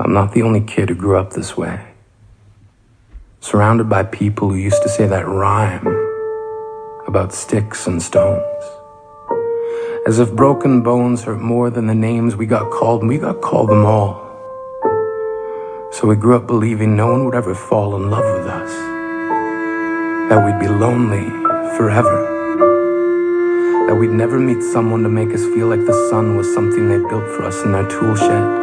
I'm not the only kid who grew up this way. Surrounded by people who used to say that rhyme about sticks and stones. As if broken bones hurt more than the names we got called, and we got called them all. So we grew up believing no one would ever fall in love with us, that we'd be lonely forever, that we'd never meet someone to make us feel like the sun was something they built for us in their tool shed.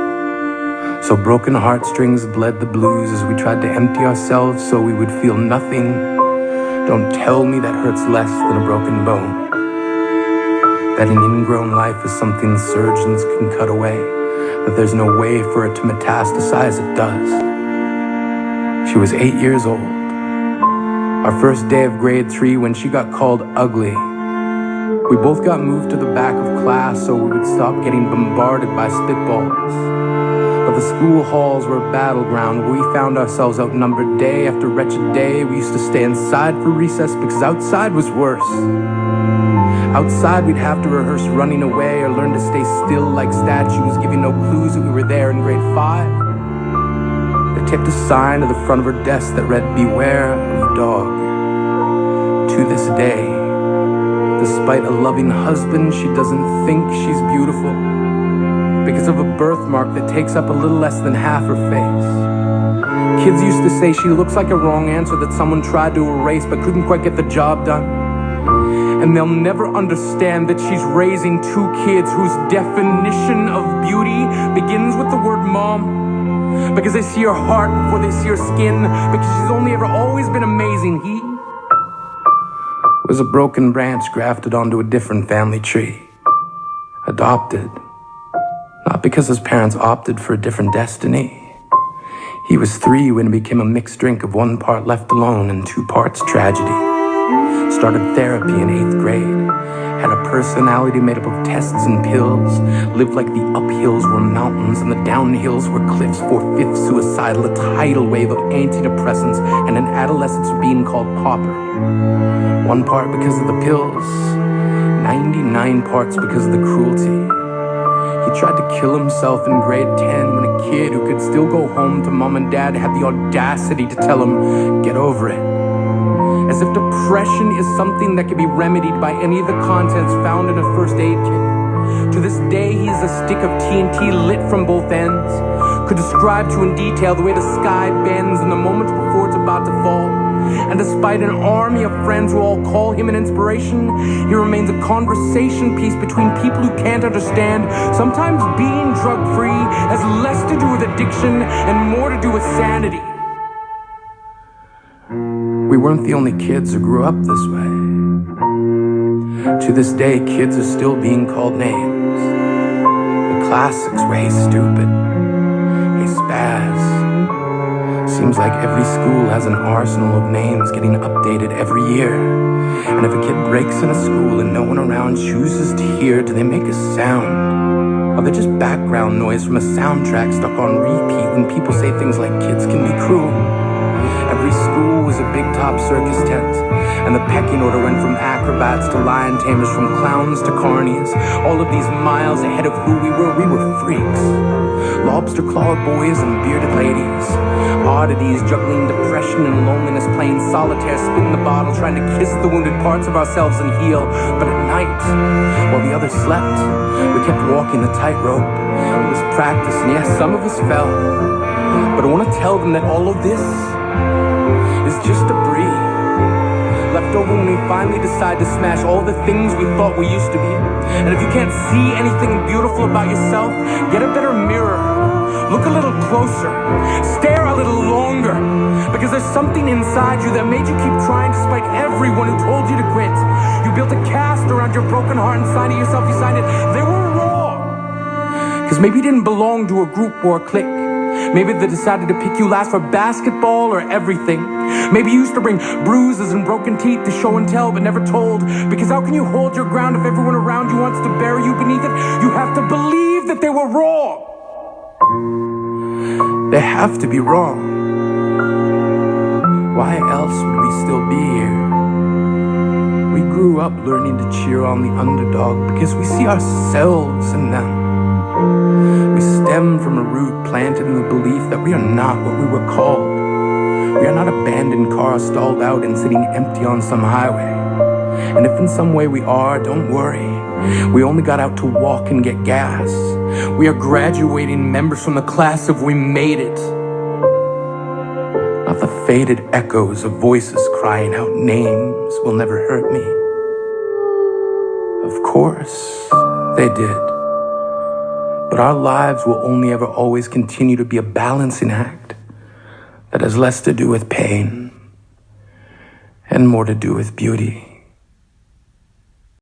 So broken heartstrings bled the blues as we tried to empty ourselves so we would feel nothing. Don't tell me that hurts less than a broken bone. That an ingrown life is something surgeons can cut away, that there's no way for it to metastasize, it does. She was 8 years old. Our first day of grade 3 when she got called ugly. We both got moved to the back of class so we would stop getting bombarded by spitballs. But the school halls were a battleground where we found ourselves outnumbered day after wretched day. We used to stay inside for recess because outside was worse. Outside we'd have to rehearse running away or learn to stay still like statues, giving no clues that we were there in grade 5. They taped a sign to the front of her desk that read, "Beware of dog." To this day, despite a loving husband, she doesn't think she's beautiful because of a birthmark that takes up a little less than half her face. Kids used to say she looks like a wrong answer that someone tried to erase but couldn't quite get the job done. And they'll never understand that she's raising 2 kids whose definition of beauty begins with the word mom. Because they see her heart before they see her skin. Because she's only ever always been amazing. He was a broken branch grafted onto a different family tree. Adopted. Not because his parents opted for a different destiny. He was 3 when it became a mixed drink of 1 part left alone and 2 parts tragedy. Started therapy in 8th grade. Had a personality made up of tests and pills. Lived like the uphills were mountains and the downhills were cliffs. 4/5 suicidal, a tidal wave of antidepressants, and an adolescence being called pauper. 1 part because of the pills, 99 parts because of the cruelty. He tried to kill himself in grade 10 when a kid who could still go home to mom and dad had the audacity to tell him, "Get over it." As if depression is something that can be remedied by any of the contents found in a first aid kit. To this day, he's a stick of TNT lit from both ends. Could describe to in detail the way the sky bends in the moments before it's about to fall. And despite an army of friends who all call him an inspiration, he remains a conversation piece between people who can't understand. Sometimes being drug-free has less to do with addiction and more to do with sanity. We weren't the only kids who grew up this way. To this day, kids are still being called names. The classics were "Hey Stupid," "Hey Spaz." Seems like every school has an arsenal of names getting updated every year. And if a kid breaks in a school and no one around chooses to hear, do they make a sound? Or they just background noise from a soundtrack stuck on repeat when people say things like kids can be cruel? Every school was a big top circus tent, and the pecking order went from acrobats to lion tamers, from clowns to carnies. All of these miles ahead of who we were freaks. Lobster claw boys and bearded ladies. Oddities juggling depression and loneliness, playing solitaire, spin the bottle, trying to kiss the wounded parts of ourselves and heal. But at night, while the others slept, we kept walking the tightrope. It was practice, and yes, some of us fell. But I want to tell them that all of this is just debris left over when we finally decide to smash all the things we thought we used to be. And if you can't see anything beautiful about yourself, get a better mirror. Look a little closer. Stare a little longer. Because there's something inside you that made you keep trying despite everyone who told you to quit. You built a cast around your broken heart and signed it yourself. You signed it. They were wrong. Because maybe you didn't belong to a group or a clique. Maybe they decided to pick you last for basketball or everything. Maybe you used to bring bruises and broken teeth to show and tell but never told. Because how can you hold your ground if everyone around you wants to bury you beneath it? You have to believe that they were wrong. They have to be wrong. Why else would we still be here? We grew up learning to cheer on the underdog because we see ourselves in them. We stem from a root planted in the belief that we are not what we were called. We are not abandoned cars stalled out and sitting empty on some highway. And if in some way we are, don't worry. We only got out to walk and get gas. We are graduating members from the class of We Made It. Not the faded echoes of voices crying out names will never hurt me. Of course, they did. But our lives will only ever always continue to be a balancing act that has less to do with pain and more to do with beauty.